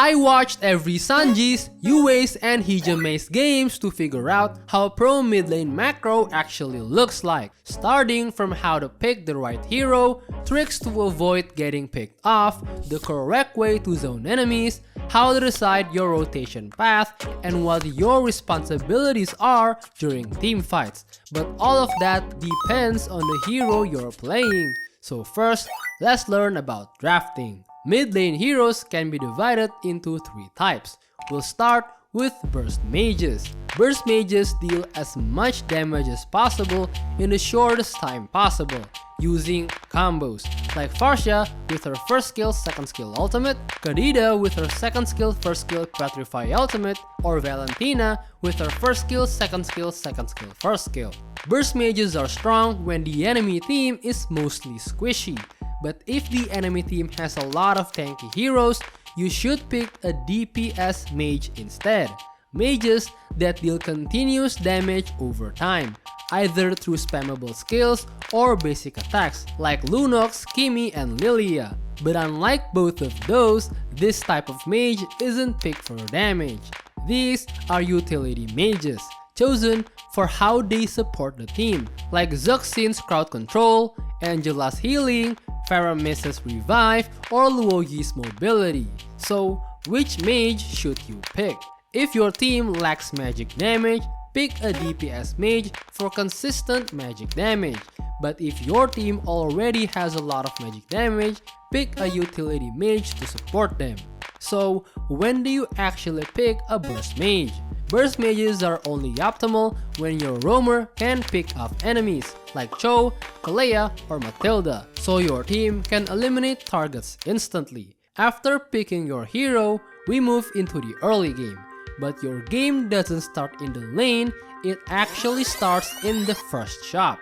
I watched every Sanji's, Yue's, and Hijume's games to figure out how pro mid lane macro actually looks like, starting from how to pick the right hero, tricks to avoid getting picked off, the correct way to zone enemies, how to decide your rotation path, and what your responsibilities are during team fights. But all of that depends on the hero you're playing. So first, let's learn about drafting. Mid lane heroes can be divided into 3 types. We'll start with Burst Mages. Burst Mages deal as much damage as possible in the shortest time possible, using combos like Pharsa with her first skill, second skill ultimate, Kadita with her second skill, first skill Petrify ultimate, or Valentina with her first skill, second skill, first skill. Burst Mages are strong when the enemy team is mostly squishy, but if the enemy team has a lot of tanky heroes, you should pick a DPS Mage instead. Mages that deal continuous damage over time, either through spammable skills or basic attacks like Lunox, Kimmy, and Lylia. But unlike both of those, this type of mage isn't picked for damage. These are utility mages, chosen for how they support the team, like Zhuxin's crowd control, Angela's healing, Faramis' revive, or Luo Yi's mobility. So, which mage should you pick? If your team lacks magic damage, pick a DPS mage for consistent magic damage. But if your team already has a lot of magic damage, pick a utility mage to support them. So, when do you actually pick a burst mage? Burst mages are only optimal when your roamer can pick off enemies like Cho, Kalea, or Matilda, so your team can eliminate targets instantly. After picking your hero, we move into the early game. But your game doesn't start in the lane, it actually starts in the first shop.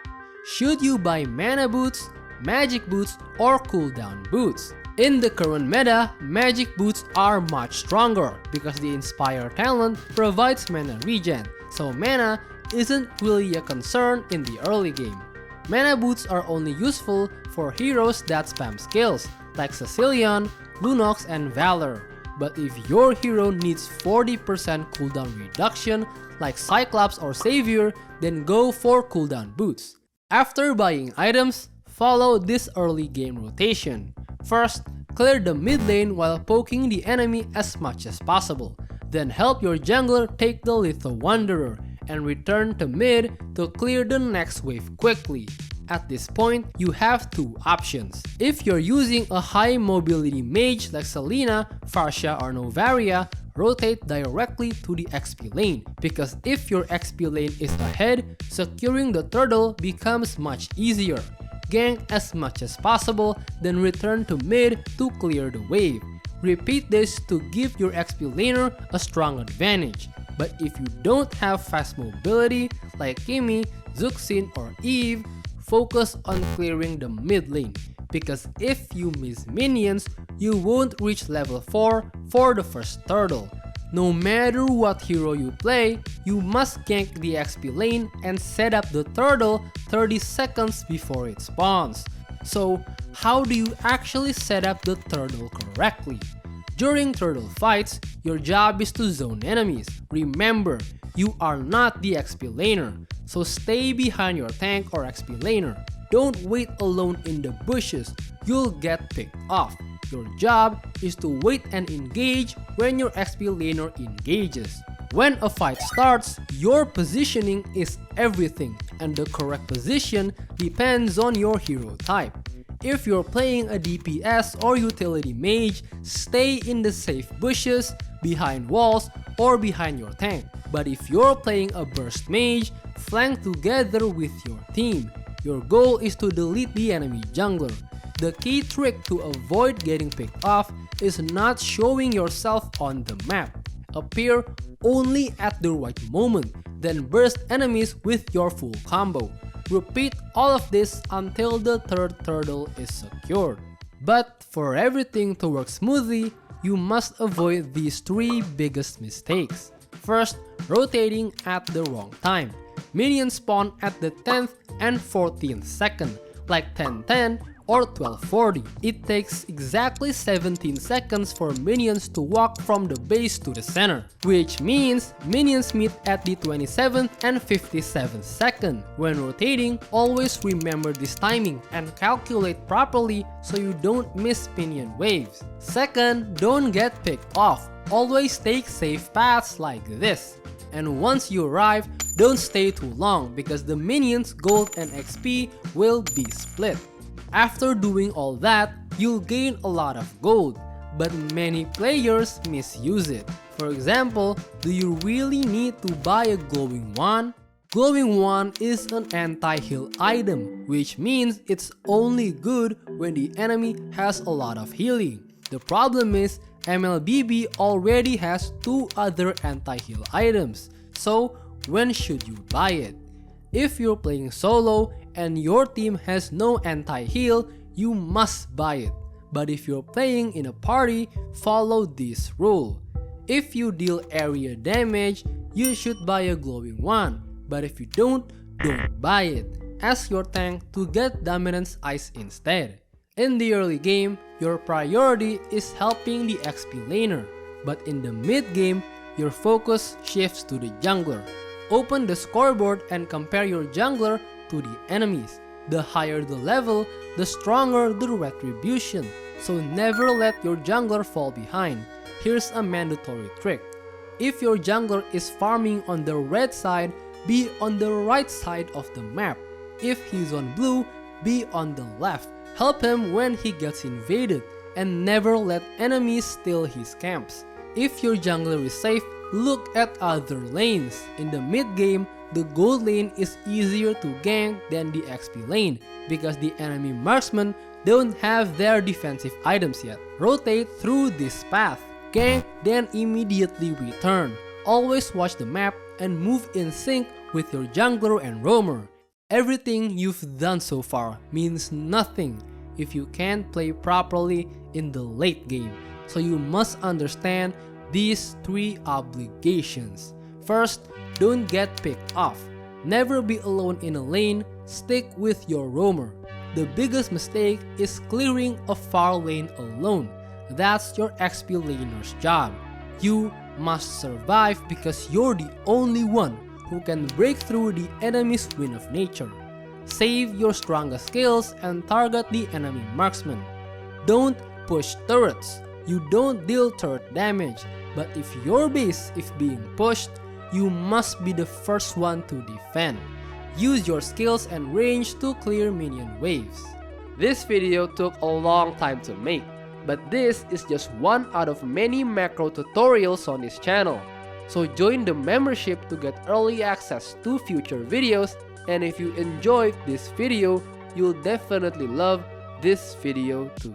Should you buy mana boots, magic boots, or cooldown boots? In the current meta, magic boots are much stronger because the Inspire talent provides mana regen, so mana isn't really a concern in the early game. Mana boots are only useful for heroes that spam skills, like Sicilian, Lunox, and Valor. But if your hero needs 40% cooldown reduction, like Cyclops or Savior, then go for cooldown boots. After buying items, follow this early game rotation. First, clear the mid lane while poking the enemy as much as possible. Then help your jungler take the Lithowanderer and return to mid to clear the next wave quickly. At this point, you have 2 options. If you're using a high mobility mage like Selena, Pharsa, or Novaria, rotate directly to the XP lane, because if your XP lane is ahead, securing the turtle becomes much easier. Gank as much as possible, then return to mid to clear the wave. Repeat this to give your XP laner a strong advantage. But if you don't have fast mobility like Kimmy, Zhuxin, or Eve, focus on clearing the mid lane, because if you miss minions, you won't reach level 4 for the first turtle. No matter what hero you play, you must gank the XP lane and set up the turtle 30 seconds before it spawns. So, how do you actually set up the turtle correctly? During turtle fights, your job is to zone enemies. Remember, you are not the XP laner, so stay behind your tank or XP laner. Don't wait alone in the bushes, you'll get picked off. Your job is to wait and engage when your XP laner engages. When a fight starts, your positioning is everything, and the correct position depends on your hero type. If you're playing a DPS or utility mage, stay in the safe bushes, behind walls, or behind your tank. But if you're playing a burst mage, flank together with your team. Your goal is to delete the enemy jungler. The key trick to avoid getting picked off is not showing yourself on the map. Appear only at the right moment, then burst enemies with your full combo. Repeat all of this until the third turtle is secured. But for everything to work smoothly, you must avoid these 3 biggest mistakes. First, rotating at the wrong time. Minions spawn at the 10th and 14th second, like 10-10 or 1240. It takes exactly 17 seconds for minions to walk from the base to the center, which means minions meet at the 27th and 57th second. When rotating, always remember this timing and calculate properly so you don't miss minion waves. Second, don't get picked off. Always take safe paths like this. And once you arrive, don't stay too long because the minions' gold and XP will be split. After doing all that, you'll gain a lot of gold, but many players misuse it. For example, do you really need to buy a glowing wand? Glowing wand is an anti-heal item, which means it's only good when the enemy has a lot of healing. The problem is MLBB already has 2 other anti-heal items, so when should you buy it? If you're playing solo and your team has no anti-heal, you must buy it. But if you're playing in a party, follow this rule. If you deal area damage, you should buy a glowing wand, but if you don't buy it. Ask your tank to get Dominance Ice instead. In the early game, your priority is helping the XP laner, but in the mid game, your focus shifts to the jungler. Open the scoreboard and compare your jungler to the enemies. The higher the level, the stronger the retribution, so never let your jungler fall behind. Here's a mandatory trick. If your jungler is farming on the red side, be on the right side of the map. If he's on blue, be on the left. Help him when he gets invaded, and never let enemies steal his camps. If your jungler is safe, look at other lanes. In the mid game, the gold lane is easier to gank than the XP lane because the enemy marksmen don't have their defensive items yet. Rotate through this path, gank, then immediately return. Always watch the map and move in sync with your jungler and roamer. Everything you've done so far means nothing if you can't play properly in the late game, so you must understand these 3 obligations. First, don't get picked off. Never be alone in a lane, stick with your roamer. The biggest mistake is clearing a far lane alone. That's your XP laner's job. You must survive because you're the only one who can break through the enemy's wind of nature. Save your strongest skills and target the enemy marksman. Don't push turrets. You don't deal turret damage, but if your base is being pushed, you must be the first one to defend. Use your skills and range to clear minion waves. This video took a long time to make, but this is just one out of many macro tutorials on this channel. So join the membership to get early access to future videos, and if you enjoyed this video, you'll definitely love this video too.